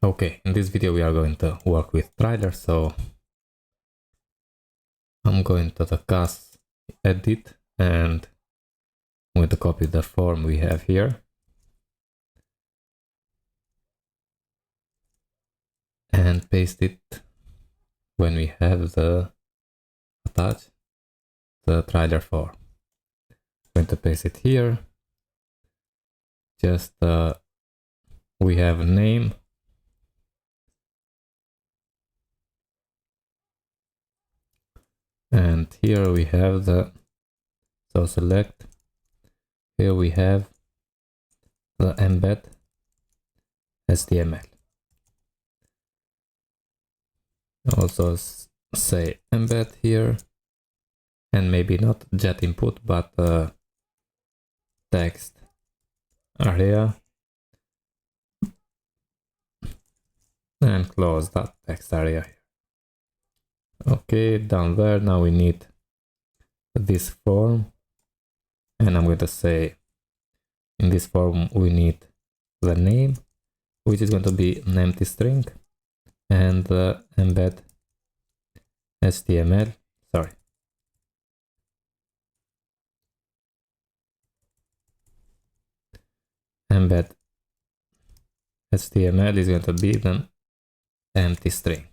Okay, in this video we are going to work with trailers, so I'm going to the class edit and I'm going to copy the form we have here and paste it when we have the attach the trailer form. I'm going to paste it here. Just we have a name, and here we have the, so select, here we have the embed HTML. Also say embed here, and maybe not jet input, but text area, and close that text area here. Okay, down there, now we need this form, and I'm going to say in this form we need the name, which is going to be an empty string, and the embed HTML, embed HTML is going to be the empty string.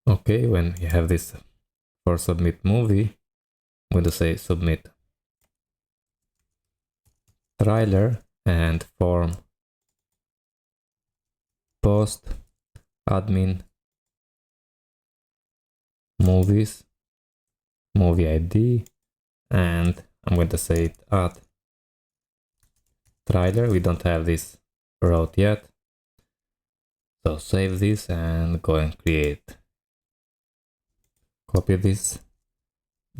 Okay, when you have this for submit movie, I'm going to say submit trailer and form post admin movies movie ID, and I'm going to say it add trailer. We don't have this route yet, so save this and go and create. Copy this,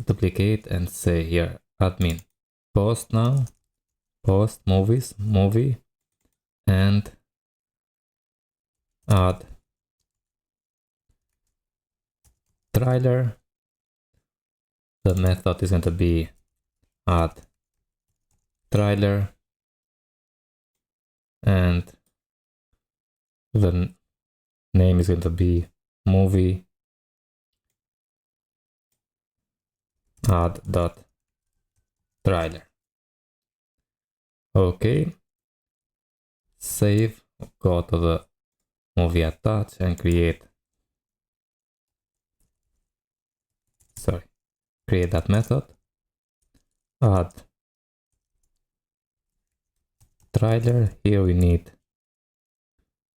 duplicate, and say here admin post now, post movies movie, and add trailer. The method is going to be add trailer, and the name is going to be movie add dot trailer. Okay, save, go to the movie attach and create that method, add trailer. Here we need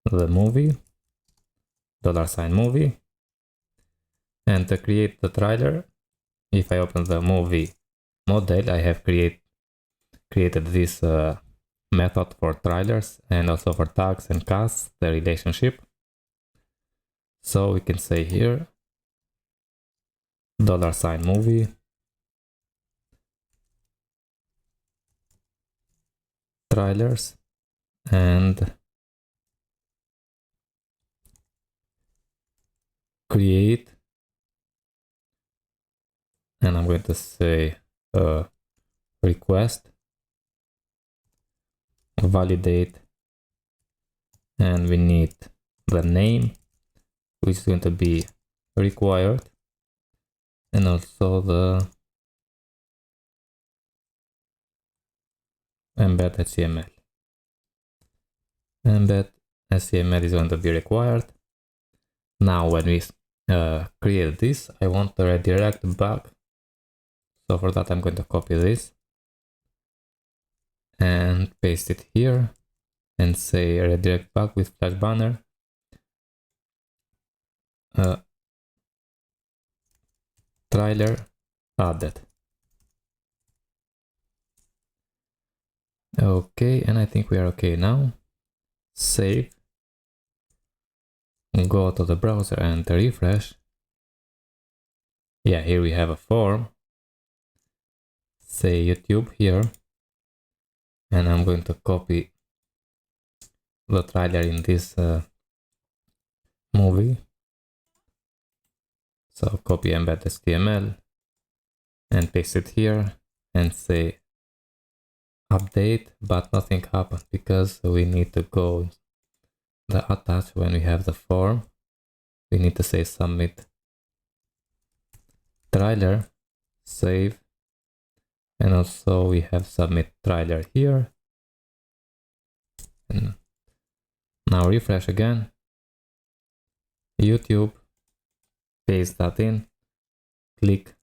the movie $movie, and to create the trailer, if I open the movie model, I have created this method for trailers and also for tags and casts, the relationship. So we can say here $movie trailers, and create, and I'm going to say request, validate, and we need the name, which is going to be required, and also the embed HTML. Embed HTML is going to be required. Now when we create this, I want to redirect back. So for that, I'm going to copy this and paste it here and say redirect back with flash banner. Trailer added. Okay, and I think we are okay now. Save. Go to the browser and refresh. Yeah, here we have a form. Say YouTube here, and I'm going to copy the trailer in this movie. So copy embed HTML and paste it here and say update, but nothing happened because we need to go the attach when we have the form. We need to say submit trailer, save, and also we have submit trailer here. And now refresh again. YouTube, paste that in, click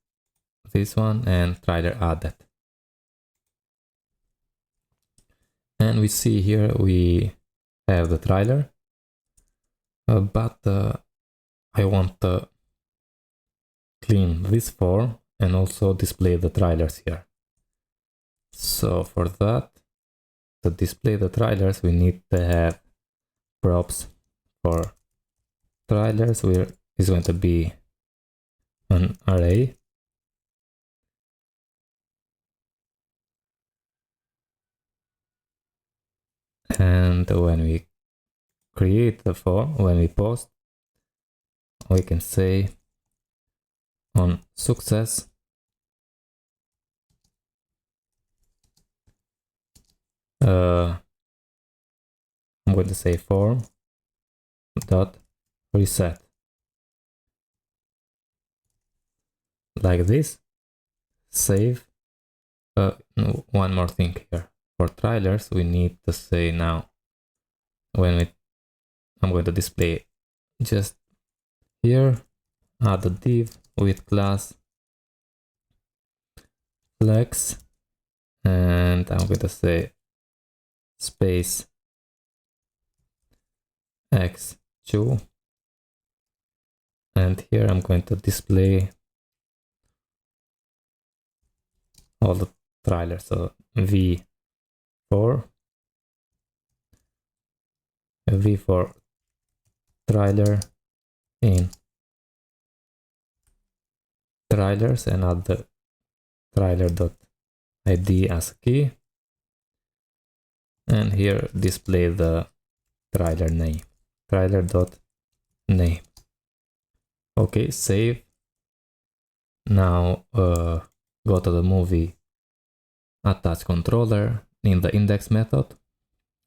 this one and trailer added. And we see here we have the trailer, but I want to clean this form and also display the trailers here. So for that, to display the trailers, we need to have props for trailers, where is going to be an array. And when we create the form, when we post, we can say on success I'm going to say form dot reset, like this. Save. One more thing here. For trailers, we need to say now when I'm going to display just here, add a div with class flex, and I'm going to say space x2, and here I'm going to display all the trailers. So v4 trailer in trailers, and add the trailer.id as a key, and here display the trailer name, trailer.name. Okay, save. Now go to the movie attach controller in the index method.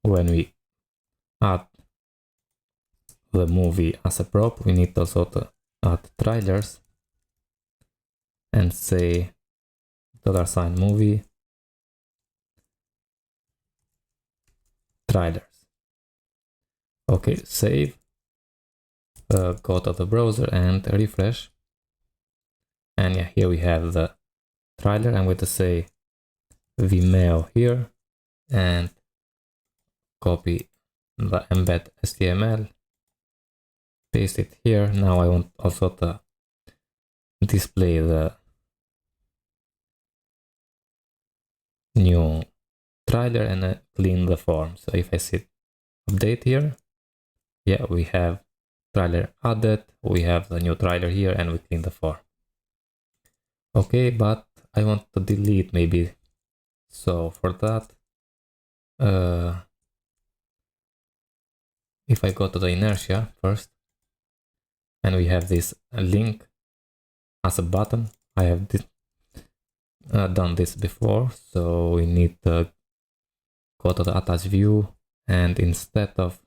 When we add the movie as a prop, we need also to add trailers and say $movie trailers. Okay, save. Go to the browser and refresh. And yeah, here we have the trailer. I'm going to say Vimeo here and copy the embed HTML, paste it here. Now I want also to display the new trailer and clean the form. So if I hit update here, yeah, we have trailer added, we have the new trailer here, and we clean the form. Okay, but I want to delete maybe. So for that, if I go to the inertia first, and we have this link as a button, I have done this before, so we need to go to the attach view, and instead of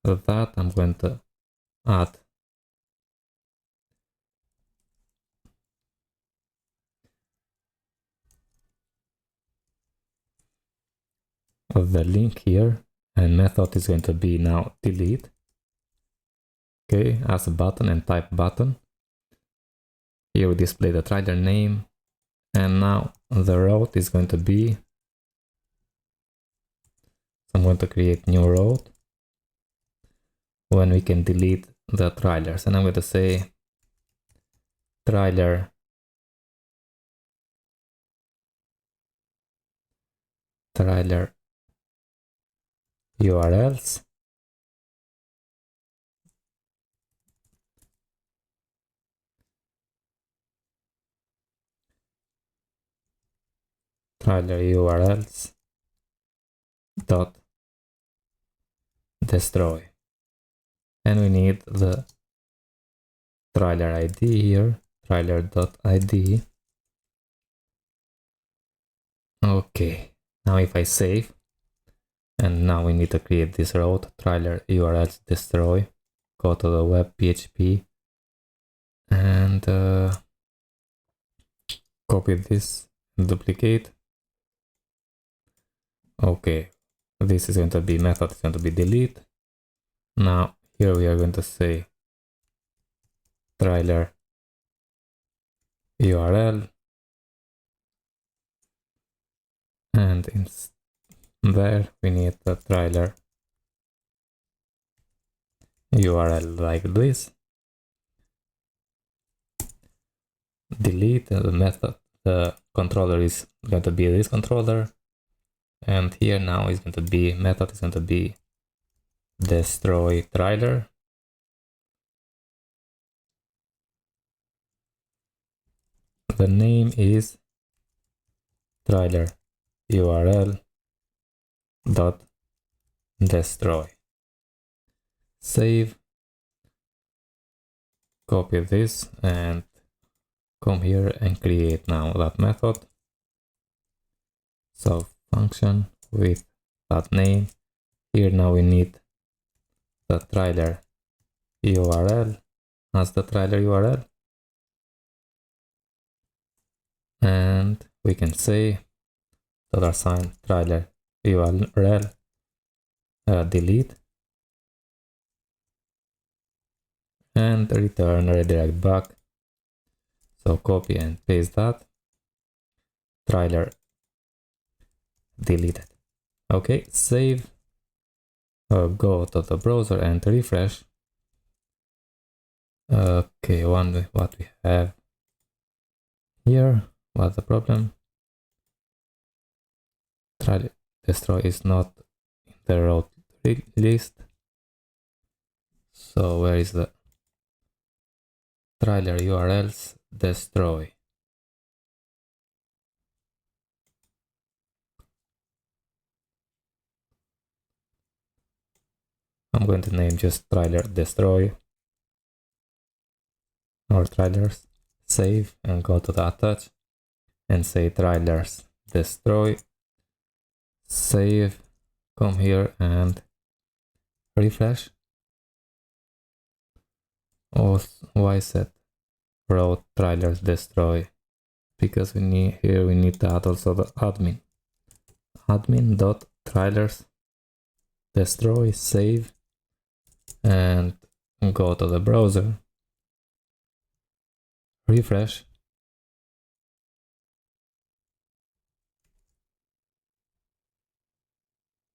that, I'm going to add the link here, and method is going to be now delete. Okay, as a button and type button. Here we display the trailer name, and now the route is going to be, so I'm going to create new route when we can delete the trailers, and I'm going to say trailer URLs, trailer URLs dot destroy, and we need the trailer ID here, trailer.id. Okay, Now if I save, and now we need to create this route, trailer URLs destroy, go to the web PHP, and copy this, duplicate. Okay, this is going to be method, is going to be delete. Now here we are going to say trailer URL, and in there we need the trailer URL like this. Delete the method, the controller is going to be this controller, and here now is going to be method is going to be destroy trailer. The name is trailer URL dot destroy. Save, copy this and come here and create now that method. So function with that name. Here now we need the trailer URL as the trailer URL, and we can say $sign trailer URL delete and return redirect back. So copy and paste that, trailer deleted. Okay, save, go to the browser and refresh. Okay, what we have here, what's the problem? Trailer destroy is not in the route list. So where is the trailer URLs destroy? I'm going to name just trailer destroy or trailers. Save and go to the attach and say trailers destroy. Save, come here and refresh. Oh, why set route trailers destroy? Because we need here we need to add also the admin dot trailers destroy. Save and go to the browser, refresh,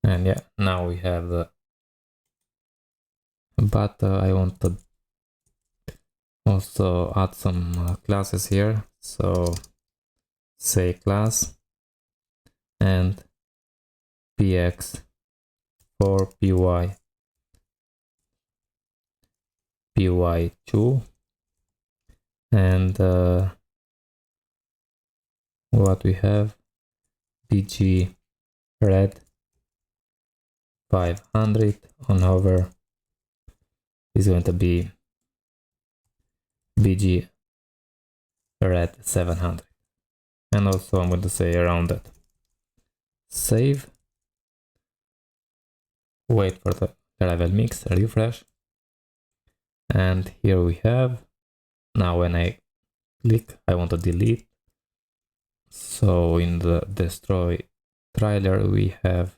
and yeah, now we have the, but I want to also add some classes here. So say class and px for py2 and what we have bg red 500 on hover is going to be bg red 700, and also I'm going to say around that. Save, wait for the Laravel mix, refresh, and here we have, now when I click I want to delete, so in the destroy trailer we have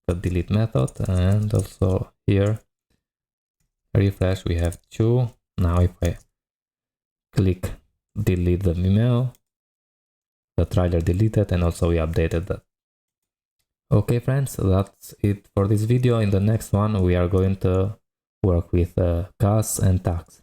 the delete method, and also here refresh we have 2. Now if I click delete the email, the trailer deleted, and also we updated that. Okay friends, that's it for this video. In the next one we are going to work with CAS and tags.